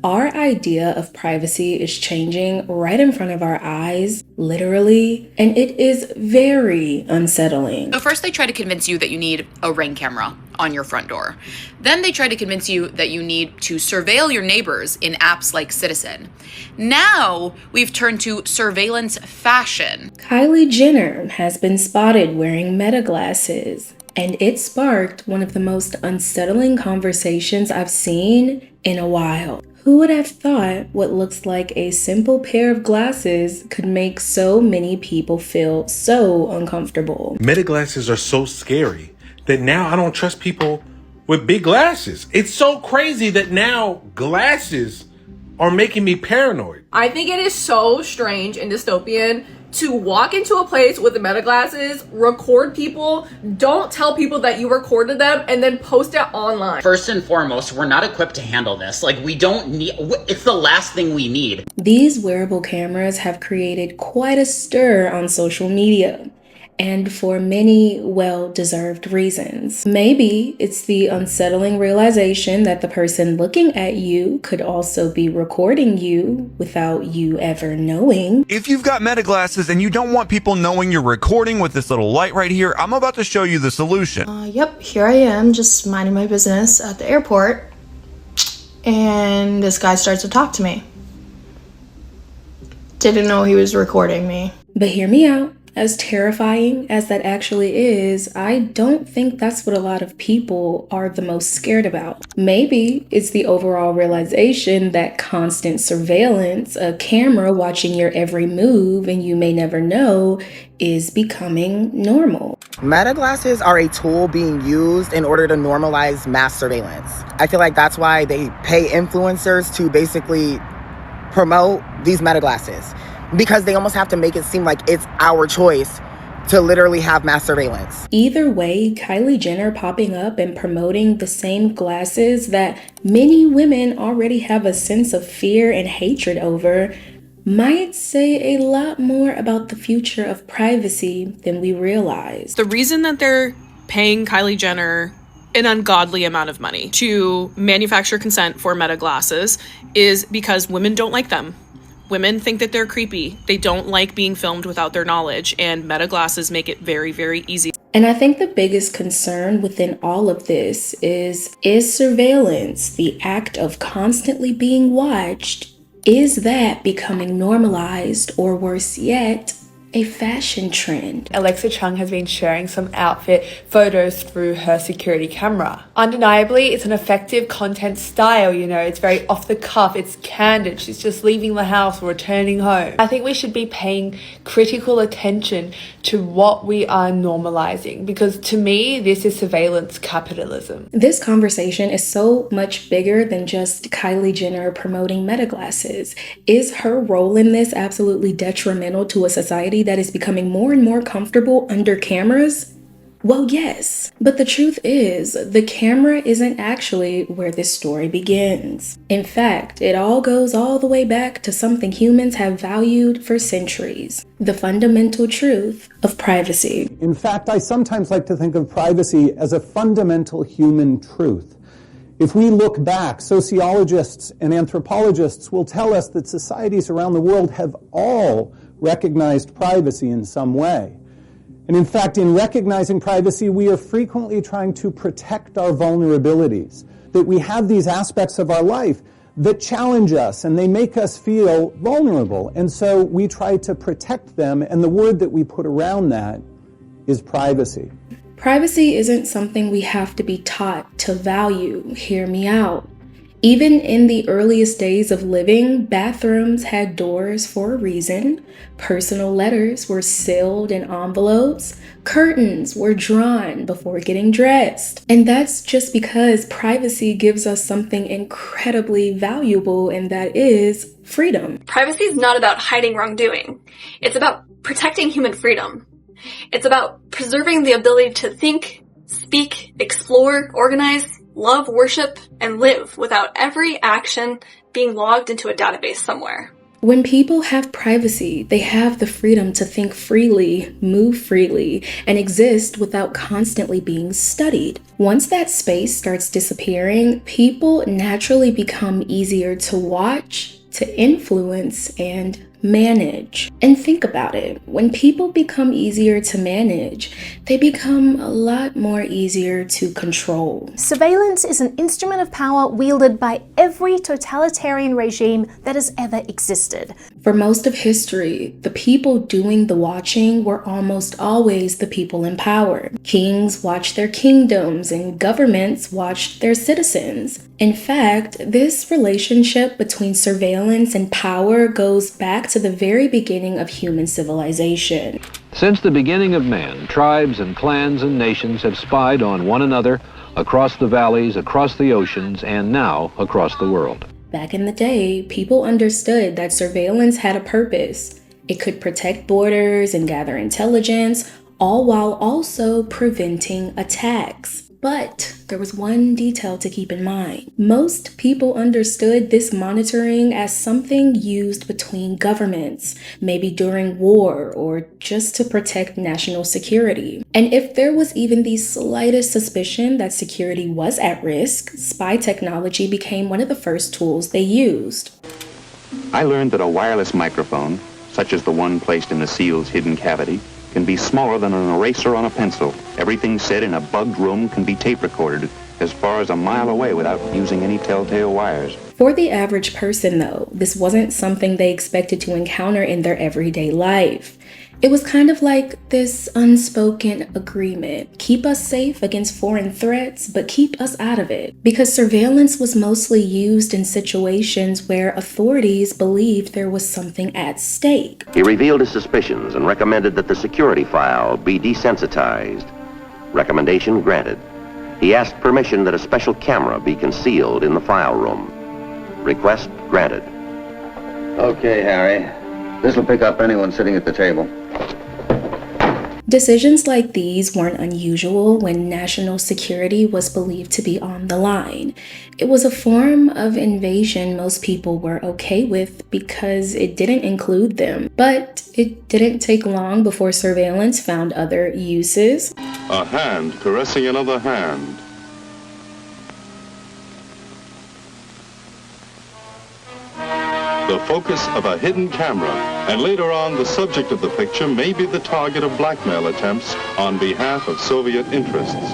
Our idea of privacy is changing right in front of our eyes, literally, and it is very unsettling. So first they try to convince you that you need a Ring camera on your front door. Then they try to convince you that you need to surveil your neighbors in apps like Citizen. Now we've turned to surveillance fashion. Kylie Jenner has been spotted wearing Meta glasses, and it sparked one of the most unsettling conversations I've seen in a while. Who would have thought what looks like a simple pair of glasses could make so many people feel so uncomfortable? Meta glasses are so scary that now I don't trust people with big glasses. It's so crazy that now glasses are making me paranoid. I think it is so strange and dystopian to walk into a place with the Meta glasses, record people, don't tell people that you recorded them, and then post it online. First and foremost, we're not equipped to handle this. Like, we don't need, it's the last thing we need. These wearable cameras have created quite a stir on social media, and for many well-deserved reasons. Maybe it's the unsettling realization that the person looking at you could also be recording you without you ever knowing. If you've got Meta glasses and you don't want people knowing you're recording with this little light right here, I'm about to show you the solution. Yep, here I am, just minding my business at the airport, and this guy starts to talk to me. Didn't know he was recording me. But hear me out. As terrifying as that actually is, I don't think that's what a lot of people are the most scared about. Maybe it's the overall realization that constant surveillance, a camera watching your every move and you may never know, is becoming normal. Meta glasses are a tool being used in order to normalize mass surveillance. I feel like that's why they pay influencers to basically promote these Meta glasses, because they almost have to make it seem like it's our choice to literally have mass surveillance. Either way, Kylie Jenner popping up and promoting the same glasses that many women already have a sense of fear and hatred over might say a lot more about the future of privacy than we realize. The reason that they're paying Kylie Jenner an ungodly amount of money to manufacture consent for Meta glasses is because women don't like them. Women think that they're creepy. They don't like being filmed without their knowledge, and Meta glasses make it very, very easy. And I think the biggest concern within all of this is surveillance, the act of constantly being watched, is that becoming normalized, or worse yet, a fashion trend? Alexa Chung has been sharing some outfit photos through her security camera. Undeniably, it's an effective content style, you know, it's very off the cuff, it's candid, she's just leaving the house or returning home. I think we should be paying critical attention to what we are normalizing, because to me, this is surveillance capitalism. This conversation is so much bigger than just Kylie Jenner promoting Meta glasses. Is her role in this absolutely detrimental to a society that is becoming more and more comfortable under cameras? Well, yes, but the truth is, the camera isn't actually where this story begins. In fact, it all goes all the way back to something humans have valued for centuries: the fundamental truth of privacy. In fact, I sometimes like to think of privacy as a fundamental human truth. If we look back, sociologists and anthropologists will tell us that societies around the world have all recognized privacy in some way. And in fact, in recognizing privacy, we are frequently trying to protect our vulnerabilities, that we have these aspects of our life that challenge us and they make us feel vulnerable. And so we try to protect them, and the word that we put around that is privacy. Privacy isn't something we have to be taught to value. Hear me out. Even in the earliest days of living, bathrooms had doors for a reason. Personal letters were sealed in envelopes. Curtains were drawn before getting dressed. And that's just because privacy gives us something incredibly valuable, and that is freedom. Privacy is not about hiding wrongdoing. It's about protecting human freedom. It's about preserving the ability to think, speak, explore, organize, love, worship, and live without every action being logged into a database somewhere. When people have privacy, they have the freedom to think freely, move freely, and exist without constantly being studied. Once that space starts disappearing, people naturally become easier to watch, to influence, and manage. And think about it, when people become easier to manage, they become a lot more easier to control. Surveillance is an instrument of power wielded by every totalitarian regime that has ever existed. For most of history, the people doing the watching were almost always the people in power. Kings watched their kingdoms and governments watched their citizens. In fact, this relationship between surveillance and power goes back to the very beginning of human civilization. Since the beginning of man, tribes and clans and nations have spied on one another across the valleys, across the oceans, and now across the world. Back in the day, people understood that surveillance had a purpose. It could protect borders and gather intelligence, all while also preventing attacks. But there was one detail to keep in mind. Most people understood this monitoring as something used between governments, maybe during war or just to protect national security. And if there was even the slightest suspicion that security was at risk, spy technology became one of the first tools they used. I learned that a wireless microphone, such as the one placed in the seal's hidden cavity, can be smaller than an eraser on a pencil. Everything said in a bugged room can be tape recorded as far as a mile away without using any telltale wires. For the average person, though, this wasn't something they expected to encounter in their everyday life. It was kind of like this unspoken agreement. Keep us safe against foreign threats, but keep us out of it. Because surveillance was mostly used in situations where authorities believed there was something at stake. He revealed his suspicions and recommended that the security file be desensitized. Recommendation granted. He asked permission that a special camera be concealed in the file room. Request granted. Okay, Harry. This'll pick up anyone sitting at the table. Decisions like these weren't unusual when national security was believed to be on the line. It was a form of invasion most people were okay with because it didn't include them. But it didn't take long before surveillance found other uses. A hand caressing another hand. The focus of a hidden camera, and later on the subject of the picture may be the target of blackmail attempts on behalf of Soviet interests.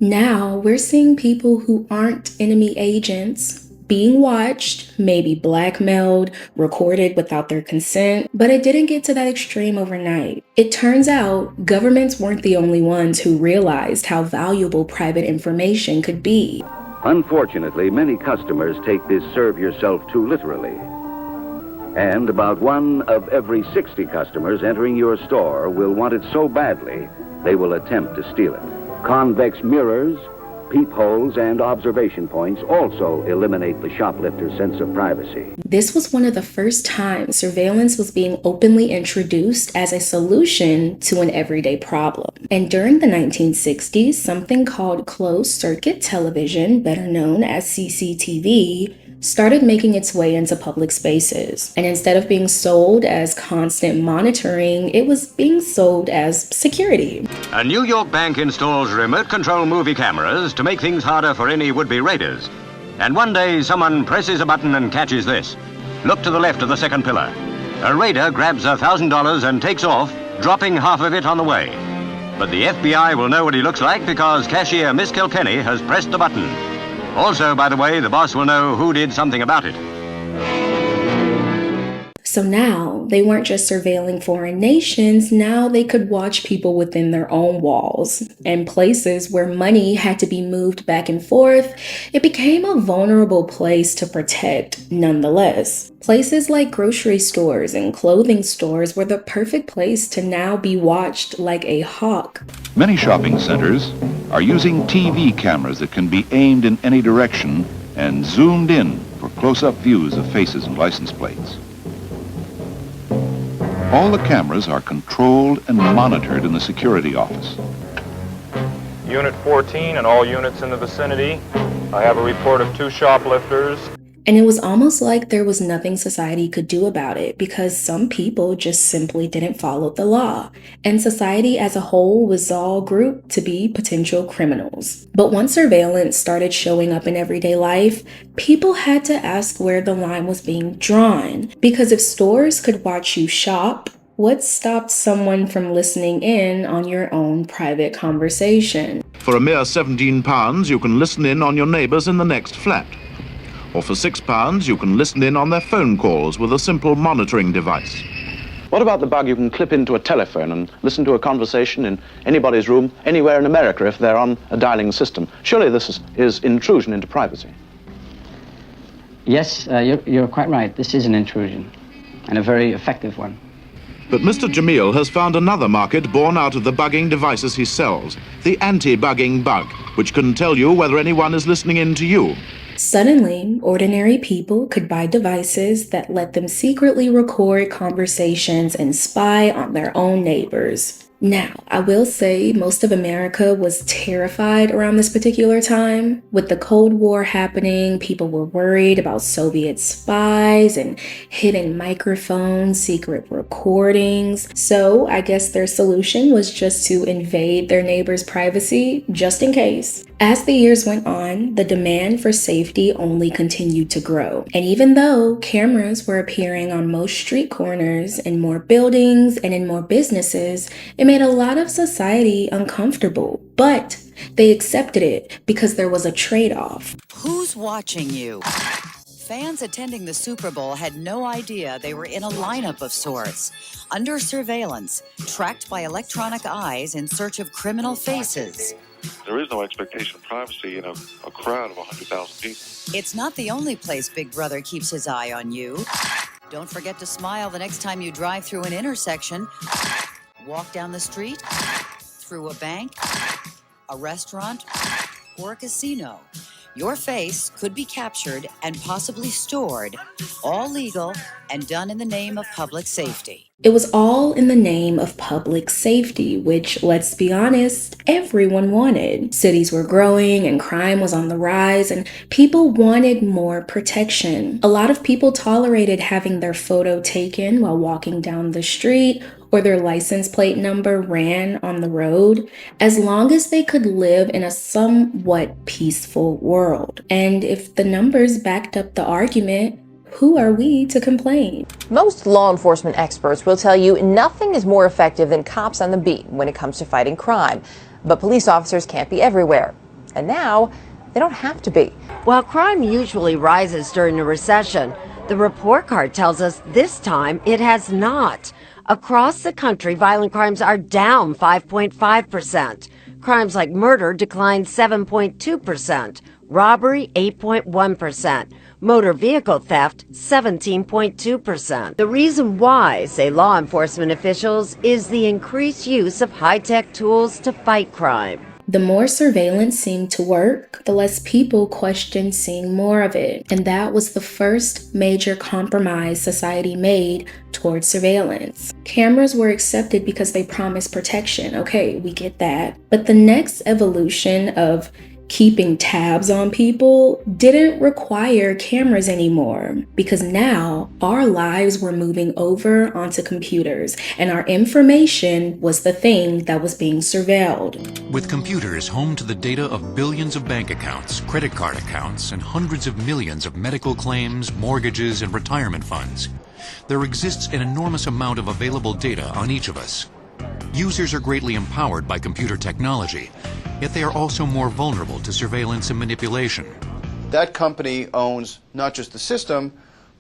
Now we're seeing people who aren't enemy agents being watched, maybe blackmailed, recorded without their consent, but it didn't get to that extreme overnight. It turns out governments weren't the only ones who realized how valuable private information could be. Unfortunately, many customers take this serve yourself too literally. And about 1 of every 60 customers entering your store will want it so badly, they will attempt to steal it. Convex mirrors, peepholes, and observation points also eliminate the shoplifter's sense of privacy. This was one of the first times surveillance was being openly introduced as a solution to an everyday problem. And during the 1960s, something called closed-circuit television, better known as CCTV, started making its way into public spaces. And instead of being sold as constant monitoring, it was being sold as security. A New York bank installs remote control movie cameras to make things harder for any would-be raiders. And one day someone presses a button and catches this. Look to the left of the second pillar. A raider grabs $1,000 and takes off, dropping half of it on the way. But the FBI will know what he looks like because cashier Miss Kilkenny has pressed the button. Also, by the way, the boss will know who did something about it. So now they weren't just surveilling foreign nations, now they could watch people within their own walls. And places where money had to be moved back and forth, it became a vulnerable place to protect nonetheless. Places like grocery stores and clothing stores were the perfect place to now be watched like a hawk. Many shopping centers are using TV cameras that can be aimed in any direction and zoomed in for close-up views of faces and license plates. All the cameras are controlled and monitored in the security office. Unit 14 and all units in the vicinity. I have a report of 2 shoplifters. And it was almost like there was nothing society could do about it because some people just simply didn't follow the law. And society as a whole was all grouped to be potential criminals. But once surveillance started showing up in everyday life, people had to ask where the line was being drawn. Because if stores could watch you shop, what stopped someone from listening in on your own private conversation? For a mere £17, you can listen in on your neighbours in the next flat. Or for £6, you can listen in on their phone calls with a simple monitoring device. What about the bug you can clip into a telephone and listen to a conversation in anybody's room, anywhere in America if they're on a dialing system? Surely this is intrusion into privacy. Yes, you're quite right. This is an intrusion, and a very effective one. But Mr. Jamil has found another market born out of the bugging devices he sells, the anti-bugging bug, which can tell you whether anyone is listening in to you. Suddenly, ordinary people could buy devices that let them secretly record conversations and spy on their own neighbors. Now, I will say most of America was terrified around this particular time. With the Cold War happening, people were worried about Soviet spies and hidden microphones, secret recordings. So I guess their solution was just to invade their neighbor's privacy, just in case. As the years went on, the demand for safety only continued to grow. And even though cameras were appearing on most street corners, in more buildings, and in more businesses, it made a lot of society uncomfortable. But they accepted it because there was a trade-off. Who's watching you? Fans attending the Super Bowl had no idea they were in a lineup of sorts, under surveillance, tracked by electronic eyes in search of criminal faces. There is no expectation of privacy in a crowd of 100,000 people. It's not the only place Big Brother keeps his eye on you. Don't forget to smile the next time you drive through an intersection, walk down the street, through a bank, a restaurant, or a casino. Your face could be captured and possibly stored, all legal and done in the name of public safety. It was all in the name of public safety, which, let's be honest, everyone wanted. Cities were growing and crime was on the rise, and people wanted more protection. A lot of people tolerated having their photo taken while walking down the street, or their license plate number ran on the road, as long as they could live in a somewhat peaceful world. And if the numbers backed up the argument, who are we to complain? Most law enforcement experts will tell you nothing is more effective than cops on the beat when it comes to fighting crime. But police officers can't be everywhere. And now, they don't have to be. While crime usually rises during a recession, the report card tells us this time it has not. Across the country, violent crimes are down 5.5%. Crimes like murder declined 7.2%, robbery 8.1%, motor vehicle theft 17.2%. The reason why, say law enforcement officials, is the increased use of high-tech tools to fight crime. The more surveillance seemed to work, the less people questioned seeing more of it. And that was the first major compromise society made towards surveillance. Cameras were accepted because they promised protection. Okay, we get that. But the next evolution of keeping tabs on people didn't require cameras anymore, because now our lives were moving over onto computers and our information was the thing that was being surveilled. With computers home to the data of billions of bank accounts, credit card accounts, and hundreds of millions of medical claims, mortgages, and retirement funds, there exists an enormous amount of available data on each of us. Users are greatly empowered by computer technology, yet they are also more vulnerable to surveillance and manipulation. That company owns not just the system,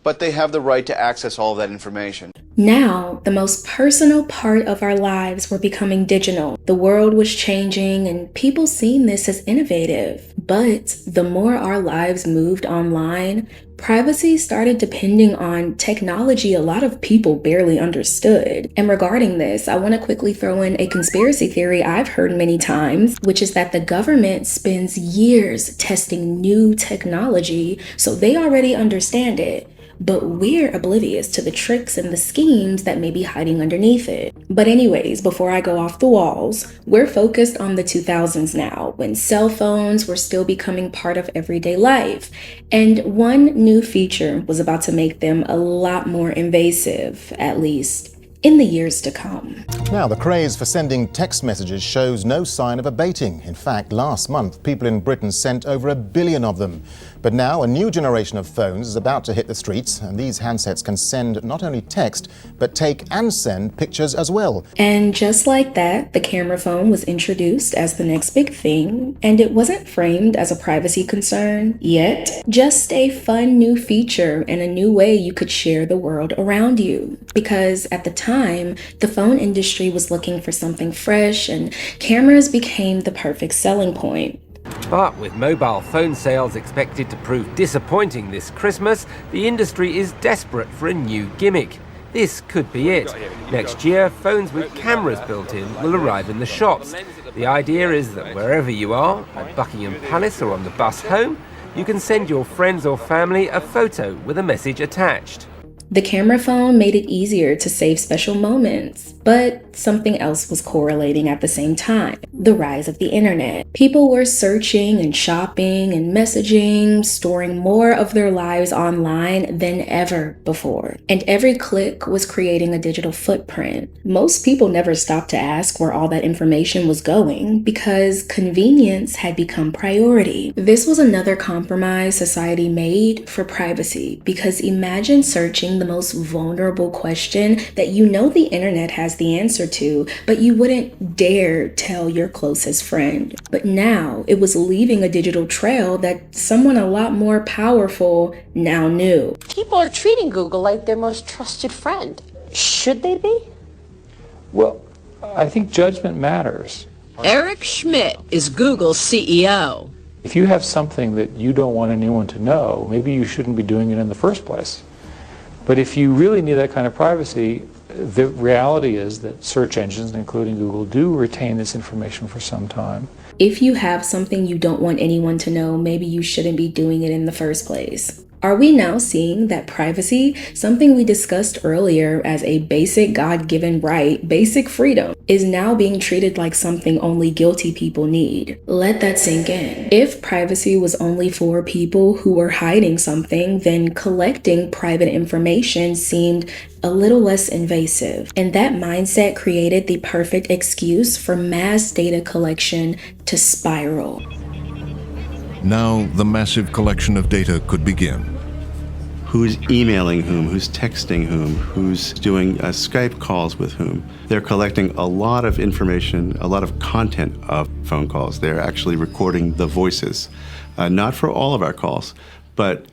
but they have the right to access all of that information. Now, the most personal part of our lives were becoming digital. The world was changing and people seen this as innovative. But the more our lives moved online, privacy started depending on technology a lot of people barely understood. And regarding this, I want to quickly throw in a conspiracy theory I've heard many times, which is that the government spends years testing new technology, so they already understand it. but we're oblivious to the tricks and the schemes that may be hiding underneath it. But anyways, before I go off the walls, we're focused on the 2000s now, when cell phones were still becoming part of everyday life. And one new feature was about to make them a lot more invasive, at least in the years to come. Now, the craze for sending text messages shows no sign of abating. In fact, last month, people in Britain sent over 1 billion of them. But now, a new generation of phones is about to hit the streets, and these handsets can send not only text, but take and send pictures as well. And just like that, the camera phone was introduced as the next big thing, and it wasn't framed as a privacy concern yet, just a fun new feature and a new way you could share the world around you. Because at the time, the phone industry was looking for something fresh, and cameras became the perfect selling point. But with mobile phone sales expected to prove disappointing this Christmas, the industry is desperate for a new gimmick. This could be it. Next year, phones with cameras built in will arrive in the shops. The idea is that wherever you are, at Buckingham Palace or on the bus home, you can send your friends or family a photo with a message attached. The camera phone made it easier to save special moments, but something else was correlating at the same time: the rise of the internet. People were searching and shopping and messaging, storing more of their lives online than ever before. And every click was creating a digital footprint. Most people never stopped to ask where all that information was going because convenience had become priority. This was another compromise society made for privacy, because imagine searching the most vulnerable question that you know the internet has the answer to, but you wouldn't dare tell your closest friend. But now it was leaving a digital trail that someone a lot more powerful now knew. People are treating Google like their most trusted friend. Should they be? Well, I think judgment matters. Eric Schmidt is Google's CEO. If you have something that you don't want anyone to know, maybe you shouldn't be doing it in the first place. But if you really need that kind of privacy, the reality is that search engines, including Google, do retain this information for some time. If you have something you don't want anyone to know, maybe you shouldn't be doing it in the first place. Are we now seeing that privacy, something we discussed earlier as a basic God-given right, basic freedom, is now being treated like something only guilty people need? Let that sink in. If privacy was only for people who were hiding something, then collecting private information seemed a little less invasive. And that mindset created the perfect excuse for mass data collection to spiral. Now the massive collection of data could begin. Who's emailing whom, who's texting whom, who's doing Skype calls with whom. They're collecting a lot of information, a lot of content of phone calls. They're actually recording the voices, not for all of our calls, but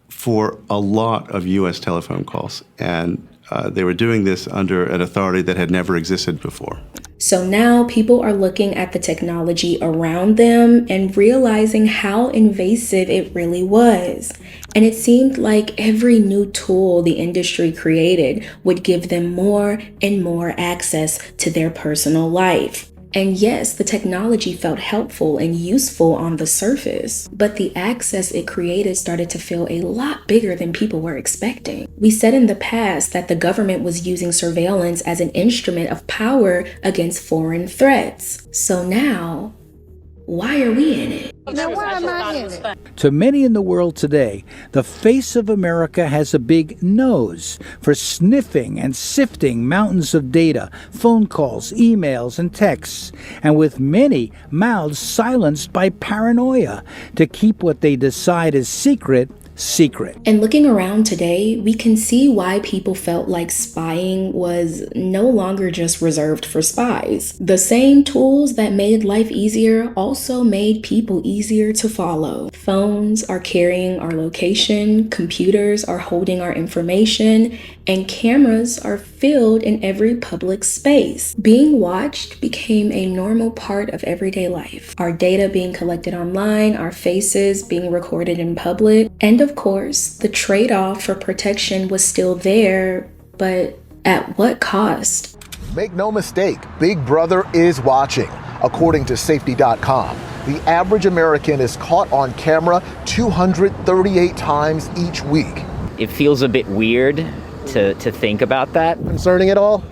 for a lot of US telephone calls. And they were doing this under an authority that had never existed before. So now people are looking at the technology around them and realizing how invasive it really was. And it seemed like every new tool the industry created would give them more and more access to their personal life. And yes, the technology felt helpful and useful on the surface, but the access it created started to feel a lot bigger than people were expecting. We said in the past that the government was using surveillance as an instrument of power against foreign threats. So now, why are we in it? Now, why am I in it? To many in the world today, the face of America has a big nose for sniffing and sifting mountains of data, phone calls, emails, and texts, and with many mouths silenced by paranoia to keep what they decide is secret. And looking around today, we can see why people felt like spying was no longer just reserved for spies. The same tools that made life easier also made people easier to follow. Phones are carrying our location, computers are holding our information, and cameras are filled in every public space. Being watched became a normal part of everyday life. Our data being collected online, our faces being recorded in public, and of course, the trade-off for protection was still there, but at what cost? Make no mistake, Big Brother is watching. According to safety.com, the average American is caught on camera 238 times each week. It feels a bit weird to think about that. Concerning at all?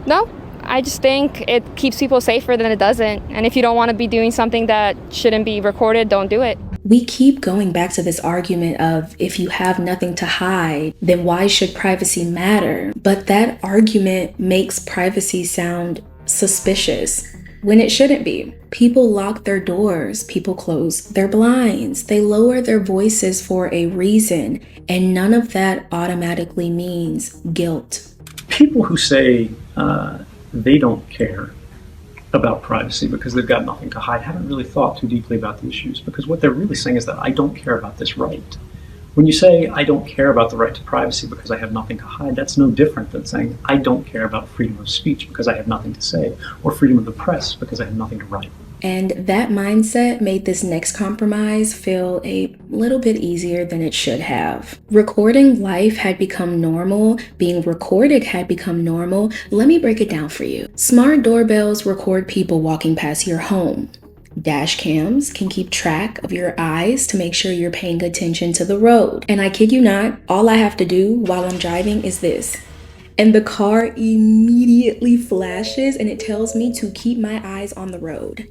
No, I just think it keeps people safer than it doesn't. And if you don't want to be doing something that shouldn't be recorded, don't do it. We keep going back to this argument of if you have nothing to hide, then why should privacy matter? But that argument makes privacy sound suspicious when it shouldn't be. People lock their doors, people close their blinds, they lower their voices for a reason, and none of that automatically means guilt. People who say they don't care about privacy because they've got nothing to hide haven't really thought too deeply about the issues, because what they're really saying is that I don't care about this right. When you say I don't care about the right to privacy because I have nothing to hide, that's no different than saying I don't care about freedom of speech because I have nothing to say, or freedom of the press because I have nothing to write. And that mindset made this next compromise feel a little bit easier than it should have. Recording life had become normal. Being recorded had become normal. Let me break it down for you. Smart doorbells record people walking past your home. Dash cams can keep track of your eyes to make sure you're paying attention to the road. And I kid you not, all I have to do while I'm driving is this. And the car immediately flashes and it tells me to keep my eyes on the road.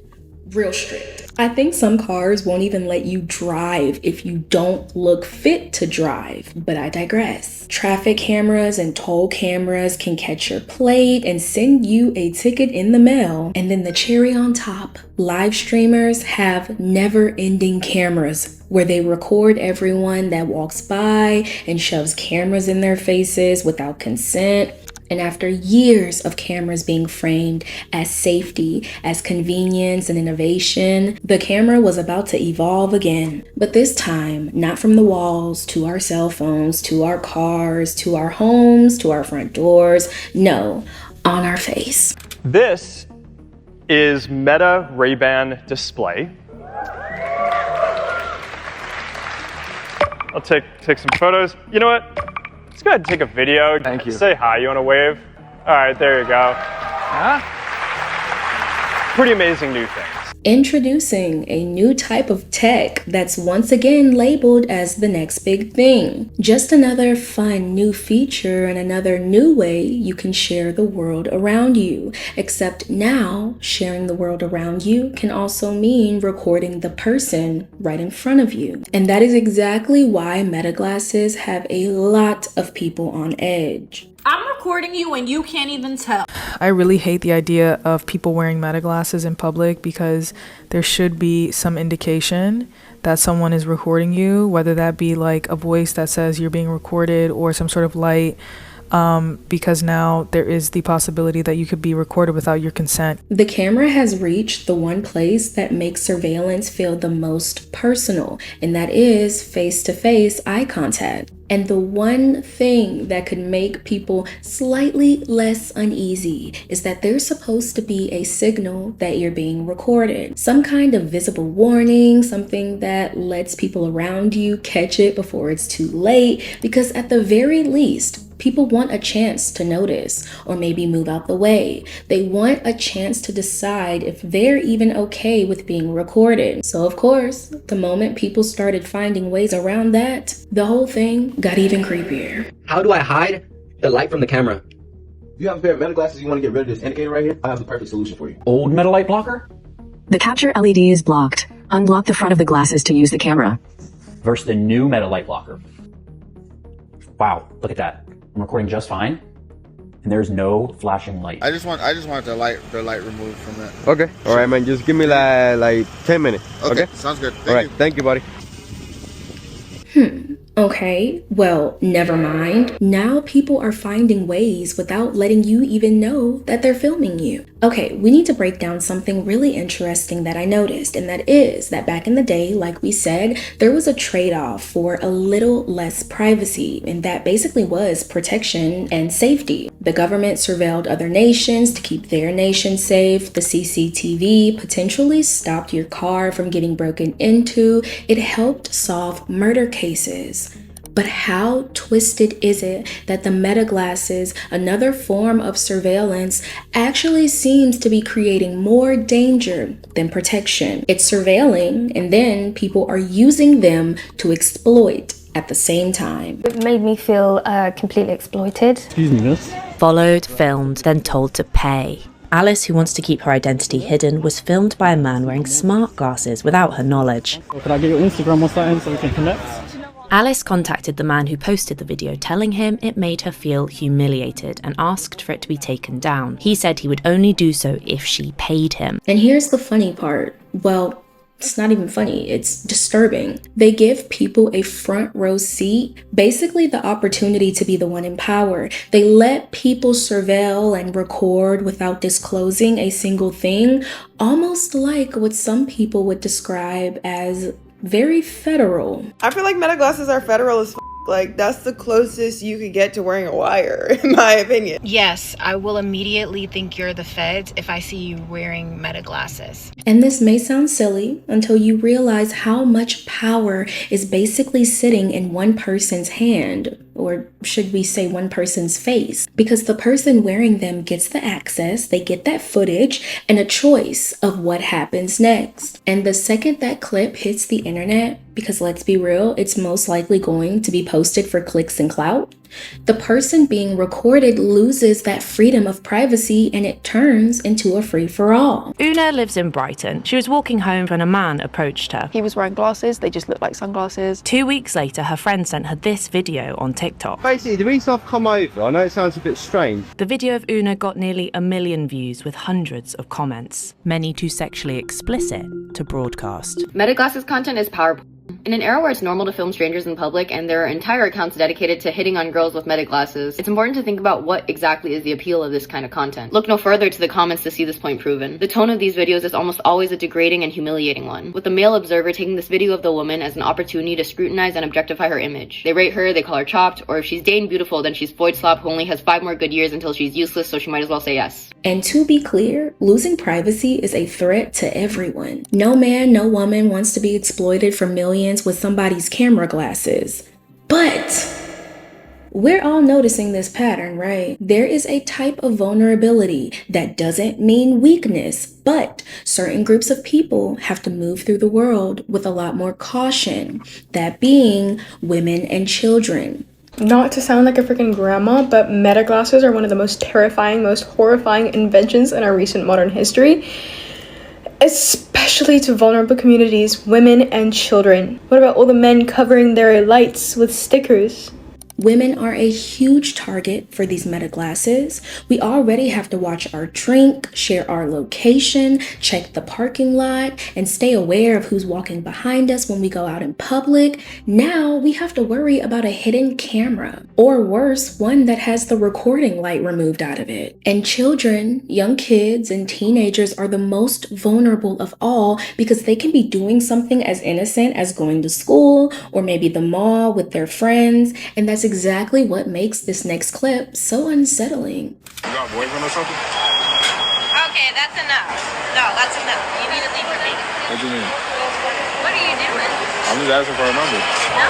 Real strict. I think some cars won't even let you drive if you don't look fit to drive, but I digress. Traffic cameras and toll cameras can catch your plate and send you a ticket in the mail. And then the cherry on top, live streamers have never-ending cameras where they record everyone that walks by and shoves cameras in their faces without consent. And after years of cameras being framed as safety, as convenience and innovation, the camera was about to evolve again. But this time, not from the walls, to our cell phones, to our cars, to our homes, to our front doors. No, on our face. This is Meta Ray-Ban display. I'll take some photos. You know what? Let's go ahead and take a video. Thank you. Say hi. You want to wave? All right, there you go. Pretty amazing new things. Introducing a new type of tech that's once again labeled as the next big thing. Just another fun new feature and another new way you can share the world around you. Except now, sharing the world around you can also mean recording the person right in front of you. And that is exactly why Meta glasses have a lot of people on edge. I'm recording you and you can't even tell. I really hate the idea of people wearing Meta glasses in public because there should be some indication that someone is recording you, whether that be like a voice that says you're being recorded or some sort of light, because now there is the possibility that you could be recorded without your consent. The camera has reached the one place that makes surveillance feel the most personal, and that is face-to-face eye contact. And the one thing that could make people slightly less uneasy is that there's supposed to be a signal that you're being recorded. Some kind of visible warning, something that lets people around you catch it before it's too late, because at the very least, people want a chance to notice or maybe move out the way. They want a chance to decide if they're even okay with being recorded. So of course, the moment people started finding ways around that, the whole thing got even creepier. How do I hide the light from the camera? If you have a pair of Meta glasses, you want to get rid of this indicator right here, I have the perfect solution for you. Old Meta light blocker? The capture LED is blocked. Unblock the front of the glasses to use the camera. Versus the new Meta light blocker. Wow, look at that. I'm recording just fine, and there's no flashing light. I just want the light removed from it. Okay. All right, man. Just give me like 10 minutes. Okay. Sounds good. All right. Thank you, buddy. Okay, well, never mind. Now people are finding ways without letting you even know that they're filming you. Okay, we need to break down something really interesting that I noticed, and that is that back in the day, like we said, there was a trade-off for a little less privacy, and that basically was protection and safety. The government surveilled other nations to keep their nation safe. The CCTV potentially stopped your car from getting broken into. It helped solve murder cases. But how twisted is it that the Meta glasses, another form of surveillance, actually seems to be creating more danger than protection? It's surveilling, and then people are using them to exploit at the same time. It made me feel completely exploited. Excuse me, miss. Followed, filmed, then told to pay. Alice, who wants to keep her identity hidden, was filmed by a man wearing smart glasses without her knowledge. Can I get your Instagram or something so we can connect? Alice contacted the man who posted the video, telling him it made her feel humiliated and asked for it to be taken down. He said he would only do so if she paid him. And here's the funny part. Well, it's not even funny, it's disturbing. They give people a front row seat, basically the opportunity to be the one in power. They let people surveil and record without disclosing a single thing, almost like what some people would describe as very federal. I feel like meta glasses are federal as f***. Like, that's the closest you could get to wearing a wire, in my opinion. Yes, I will immediately think you're the feds if I see you wearing meta glasses. And this may sound silly until you realize how much power is basically sitting in one person's hand, or should we say one person's face, because the person wearing them gets the access, they get that footage, and a choice of what happens next. And the second that clip hits the internet, because let's be real, it's most likely going to be posted for clicks and clout, the person being recorded loses that freedom of privacy and it turns into a free-for-all. Una lives in Brighton. She was walking home when a man approached her. He was wearing glasses, they just looked like sunglasses. 2 weeks later, her friend sent her this video on TikTok. Basically, the reason I've come over, I know it sounds a bit strange. The video of Una got nearly 1 million views with hundreds of comments, many too sexually explicit to broadcast. Meta glasses content is powerful. In an era where it's normal to film strangers in public and there are entire accounts dedicated to hitting on girls with meta glasses, it's important to think about what exactly is the appeal of this kind of content. Look no further to the comments to see this point proven. The tone of these videos is almost always a degrading and humiliating one, with the male observer taking this video of the woman as an opportunity to scrutinize and objectify her image. They rate her, they call her chopped, or if she's dang beautiful, then she's void slop who only has 5 more good years until she's useless, so she might as well say yes. And to be clear, losing privacy is a threat to everyone. No man, no woman wants to be exploited for millions with somebody's camera glasses. But we're all noticing this pattern, right? There is a type of vulnerability that doesn't mean weakness, but certain groups of people have to move through the world with a lot more caution, that being women and children. Not to sound like a freaking grandma, but meta glasses are one of the most terrifying, most horrifying inventions in our recent modern history, especially to vulnerable communities, women and children. What about all the men covering their lights with stickers? Women are a huge target for these meta glasses. We already have to watch our drink, share our location, check the parking lot, and stay aware of who's walking behind us when we go out in public. Now we have to worry about a hidden camera, or worse, one that has the recording light removed out of it. And children, young kids, and teenagers are the most vulnerable of all because they can be doing something as innocent as going to school or maybe the mall with their friends, and that's exactly what makes this next clip so unsettling. You got a boyfriend or something? Okay, that's enough. No, that's enough. You need to leave with me. What do you mean? What are you doing? I'm just asking for a number. No,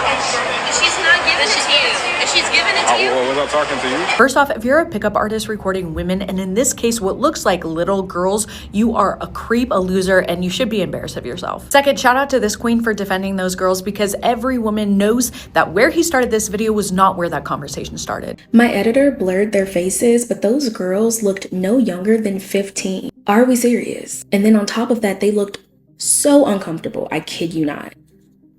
she's not giving it to you. If she's giving it to you. Was I talking to you? First off, if you're a pickup artist recording women, and in this case, what looks like little girls, you are a creep, a loser, and you should be embarrassed of yourself. Second, shout out to this queen for defending those girls because every woman knows that where he started this video was not where that conversation started. My editor blurred their faces, but those girls looked no younger than 15. Are we serious? And then on top of that, they looked so uncomfortable. I kid you not.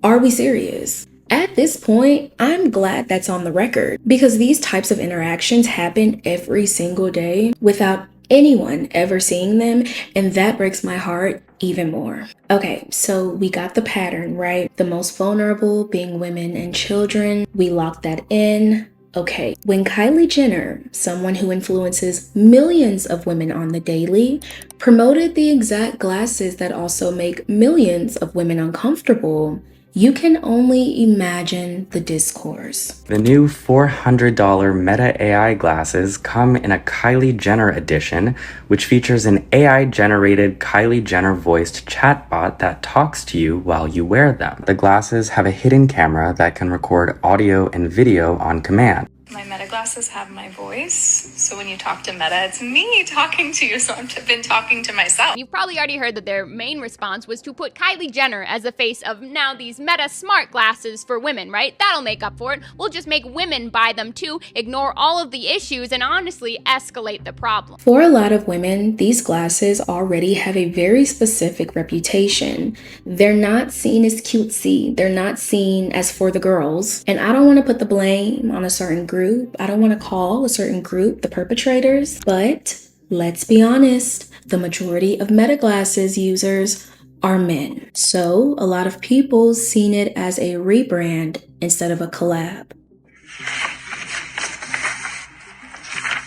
Are we serious? At this point, I'm glad that's on the record because these types of interactions happen every single day without anyone ever seeing them, and that breaks my heart even more. Okay, so we got the pattern, right? The most vulnerable being women and children. We locked that in. Okay, when Kylie Jenner, someone who influences millions of women on the daily, promoted the exact glasses that also make millions of women uncomfortable, you can only imagine the discourse. The new $400 Meta AI glasses come in a Kylie Jenner edition, which features an AI-generated Kylie Jenner voiced chatbot that talks to you while you wear them. The glasses have a hidden camera that can record audio and video on command. My Meta glasses have my voice, so when you talk to Meta, it's me talking to you, so I've been talking to myself. You've probably already heard that their main response was to put Kylie Jenner as the face of now these Meta smart glasses for women, right? That'll make up for it. We'll just make women buy them too, ignore all of the issues, and honestly escalate the problem. For a lot of women, these glasses already have a very specific reputation. They're not seen as cutesy. They're not seen as for the girls. And I don't want to put the blame on a certain group. I don't want to call a certain group the perpetrators, but let's be honest, the majority of Meta glasses users are men. So a lot of people seen it as a rebrand instead of a collab.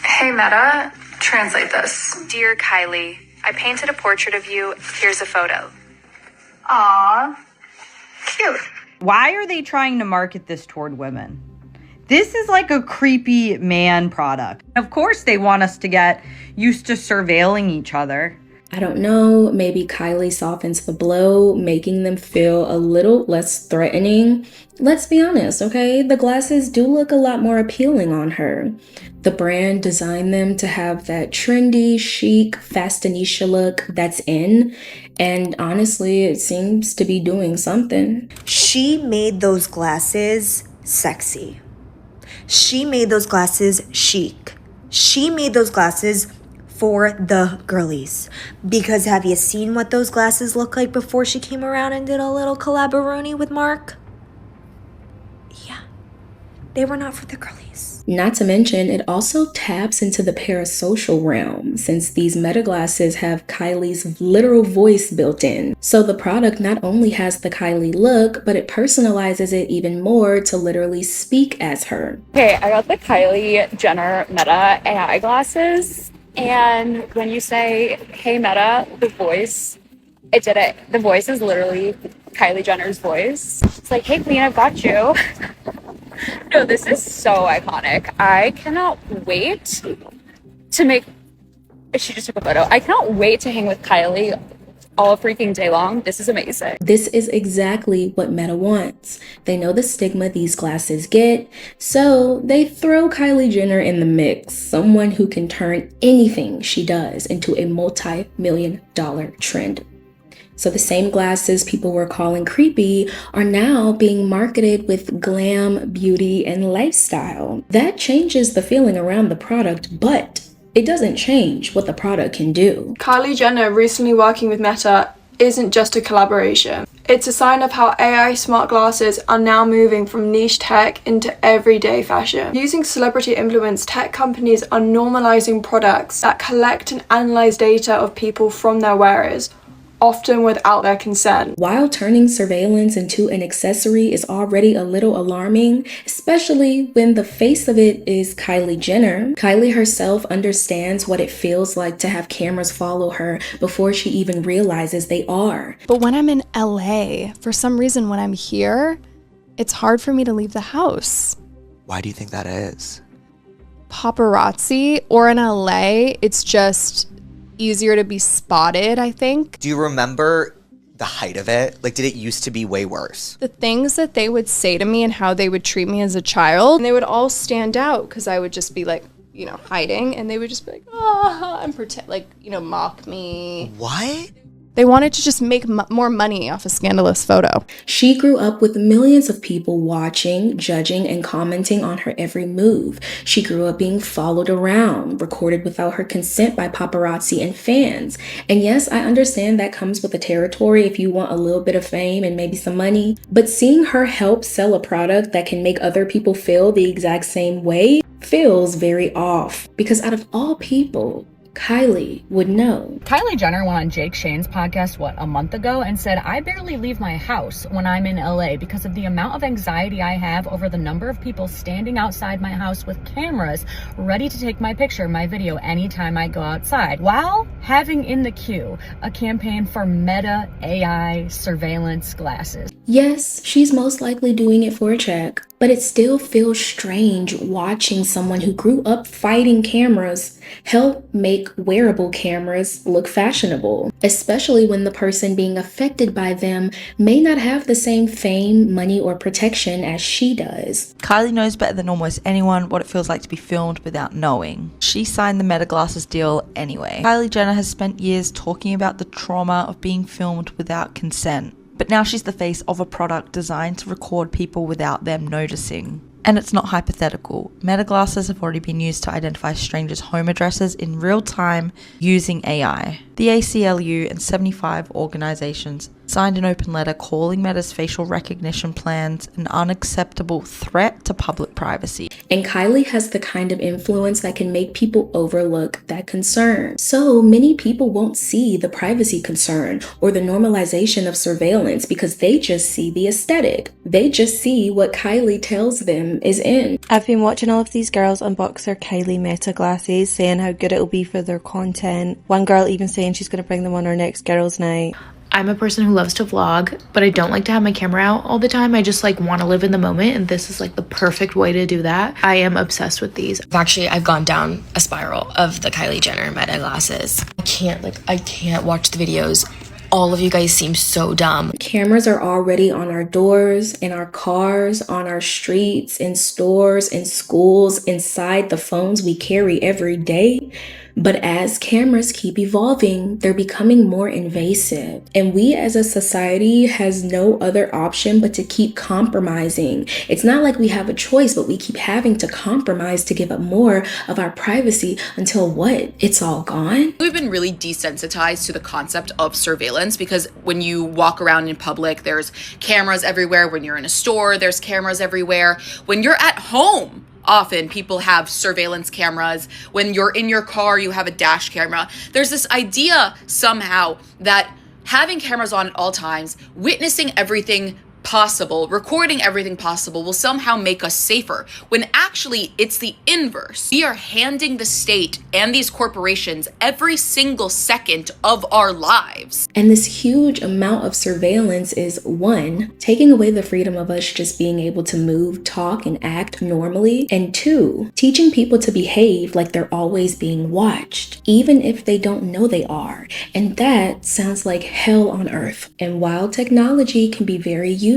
Hey Meta, translate this. Dear Kylie, I painted a portrait of you. Here's a photo. Aww, cute. Why are they trying to market this toward women? This is like a creepy man product. Of course they want us to get used to surveilling each other. I don't know, maybe Kylie softens the blow, making them feel a little less threatening. Let's be honest, okay? The glasses do look a lot more appealing on her. The brand designed them to have that trendy, chic, fashionista look that's in. And honestly, it seems to be doing something. She made those glasses sexy. She made those glasses chic. She made those glasses for the girlies. Because have you seen what those glasses look like before she came around and did a little collaboroni with Mark? Yeah, they were not for the girlies. Not to mention, it also taps into the parasocial realm, since these Meta glasses have Kylie's literal voice built in. So the product not only has the Kylie look, but it personalizes it even more to literally speak as her. Okay, I got the Kylie Jenner Meta AI glasses, and when you say, hey Meta, the voice, it did it. The voice is literally Kylie Jenner's voice. It's like, hey queen, I've got you. No, this is so iconic. I cannot wait to make, she just took a photo. I cannot wait to hang with Kylie all freaking day long. This is amazing. This is exactly what Meta wants. They know the stigma these glasses get, so they throw Kylie Jenner in the mix, someone who can turn anything she does into a multi-million-dollar trend. So the same glasses people were calling creepy are now being marketed with glam, beauty, and lifestyle. That changes the feeling around the product, but it doesn't change what the product can do. Kylie Jenner recently working with Meta isn't just a collaboration. It's a sign of how AI smart glasses are now moving from niche tech into everyday fashion. Using celebrity influence, tech companies are normalizing products that collect and analyze data of people from their wearers, often without their consent. While turning surveillance into an accessory is already a little alarming, especially when the face of it is Kylie Jenner. Kylie herself understands what it feels like to have cameras follow her before she even realizes they are. But when I'm in LA, for some reason when I'm here, it's hard for me to leave the house. Why do you think that is? Paparazzi, or in LA, it's just easier to be spotted, I think. Do you remember the height of it? Like, did it used to be way worse? The things that they would say to me and how they would treat me as a child, and they would all stand out because I would just be like, you know, hiding, and they would just be like, ah, and pretend, like, you know, mock me. What? They wanted to just make more money off a scandalous photo. She grew up with millions of people watching, judging, and commenting on her every move. She grew up being followed around, recorded without her consent by paparazzi and fans. And yes, I understand that comes with the territory if you want a little bit of fame and maybe some money. But seeing her help sell a product that can make other people feel the exact same way feels very off. Because out of all people, Kylie would know. Kylie Jenner went on Jake Shane's podcast, a month ago, and said, I barely leave my house when I'm in LA because of the amount of anxiety I have over the number of people standing outside my house with cameras ready to take my picture, my video anytime I go outside, while having in the queue a campaign for Meta AI surveillance glasses. Yes, she's most likely doing it for a check. But it still feels strange watching someone who grew up fighting cameras help make wearable cameras look fashionable, especially when the person being affected by them may not have the same fame, money, or protection as she does. Kylie knows better than almost anyone what it feels like to be filmed without knowing. She signed the Meta Glasses deal anyway. Kylie Jenner has spent years talking about the trauma of being filmed without consent, but now she's the face of a product designed to record people without them noticing. And it's not hypothetical. Meta Glasses have already been used to identify strangers' home addresses in real time using AI. The ACLU and 75 organizations signed an open letter calling Meta's facial recognition plans an unacceptable threat to public privacy. And Kylie has the kind of influence that can make people overlook that concern. So many people won't see the privacy concern or the normalization of surveillance because they just see the aesthetic. They just see what Kylie tells them is in. I've been watching all of these girls unbox their Kylie Meta glasses, saying how good it'll be for their content. One girl even saying she's going to bring them on her next girls' night. I'm a person who loves to vlog, but I don't like to have my camera out all the time. I just like want to live in the moment, and this is like the perfect way to do that. I am obsessed with these. I've gone down a spiral of the Kylie Jenner Meta glasses. I can't watch the videos. All of you guys seem so dumb. Cameras are already on our doors, in our cars, on our streets, in stores, in schools, inside the phones we carry every day. But as cameras keep evolving, they're becoming more invasive. And we as a society has no other option but to keep compromising. It's not like we have a choice, but we keep having to compromise to give up more of our privacy until what? It's all gone? We've been really desensitized to the concept of surveillance because when you walk around in public, there's cameras everywhere. When you're in a store, there's cameras everywhere. When you're at home, often people have surveillance cameras. When you're in your car, you have a dash camera. There's this idea somehow that having cameras on at all times, witnessing everything possible, recording everything possible will somehow make us safer, when actually it's the inverse. We are handing the state and these corporations every single second of our lives. And this huge amount of surveillance is, one, taking away the freedom of us just being able to move, talk, and act normally, and two, teaching people to behave like they're always being watched, even if they don't know they are. And that sounds like hell on earth. And while technology can be very useful,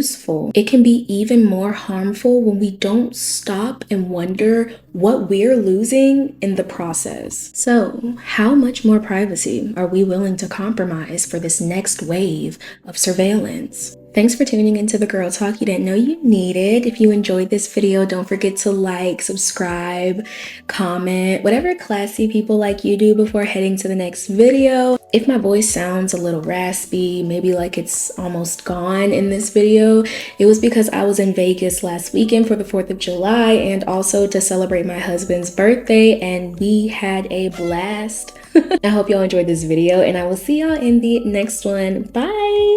it can be even more harmful when we don't stop and wonder what we're losing in the process. So, how much more privacy are we willing to compromise for this next wave of surveillance? Thanks for tuning into the Girl Talk you didn't know you needed. If you enjoyed this video, don't forget to like, subscribe, comment, whatever classy people like you do before heading to the next video. If my voice sounds a little raspy, maybe like it's almost gone in this video, it was because I was in Vegas last weekend for the 4th of July and also to celebrate my husband's birthday, and we had a blast. I hope y'all enjoyed this video, and I will see y'all in the next one. Bye!